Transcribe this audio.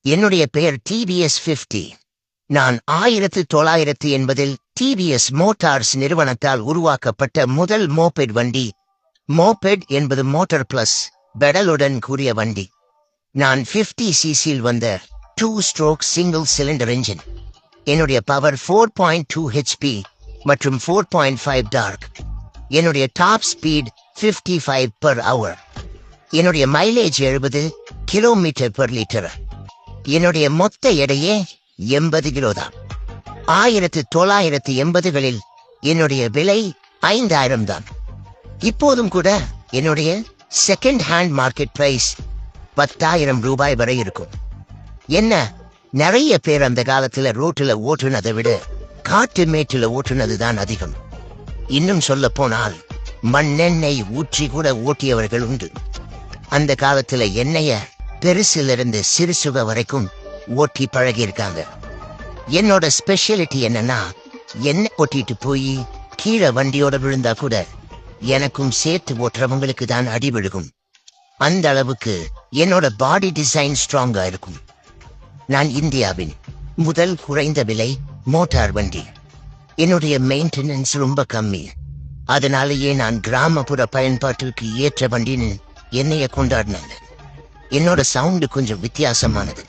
என்னுடைய பெயர் டிவிஎஸ் 50. நான் 1980 டிவிஎஸ் மோட்டார்ஸ் நிறுவனத்தால் உருவாக்கப்பட்ட முதல் மோபெட் வண்டி. மோபெட் என்பது மோட்டார் பிளஸ் பெடலுடன் கூடிய வண்டி. நான் 50cc வந்த 2 ஸ்ட்ரோக் சிங்கிள் சிலிண்டர் என்ஜின். என்னுடைய பவர் 4.2 HP மற்றும் 4.5 டார்க். என்னுடைய டாப் ஸ்பீட் 55 per hour. என்னுடைய மைலேஜ் 70 கிலோமீட்டர் per லிட்டர். என்னுடைய மொத்த எடையே 80 கிலோ தான். 1980களில் என்னுடைய விலை 5000 தான். இப்போதும் கூட என்னுடைய செகண்ட் ஹேண்ட் மார்க்கெட் பிரைஸ் 10,000 ரூபாய் வரை இருக்கும். என்ன, நிறைய பேர் அந்த காலத்துல ரோட்டுல ஓட்டுனதை விட காட்டு மேட்டுல ஓட்டுனது தான் அதிகம். இன்னும் சொல்ல போனால் மண்ணெண்ணெய் ஊற்றி கூட ஓட்டியவர்கள் உண்டு. அந்த காலத்துல எண்ணெய பெருசிலிருந்து சிறுசுக வரைக்கும் ஓட்டி பழகியிருக்காங்க. என்னோட ஸ்பெஷாலிட்டி என்னன்னா, எண்ணெய் ஓட்டிட்டு போய் கீழே வண்டியோட விழுந்தா கூட எனக்கும் சேர்த்து ஓட்டுறவங்களுக்கு தான் அடி விழுகும். அந்த அளவுக்கு என்னோட பாடி டிசைன் ஸ்ட்ராங்கா இருக்கும். நான் இந்தியாவின் முதல் குறைந்த விலை மோட்டார் வண்டி. என்னுடைய மெயின்டெனன்ஸ் ரொம்ப கம்மி. அதனாலேயே நான் கிராமப்புற பயன்பாட்டிற்கு ஏற்ற வண்டின்னு என்னைய கொண்டாடினாங்க. என்னோட சவுண்டு கொஞ்சம் வித்தியாசமானது.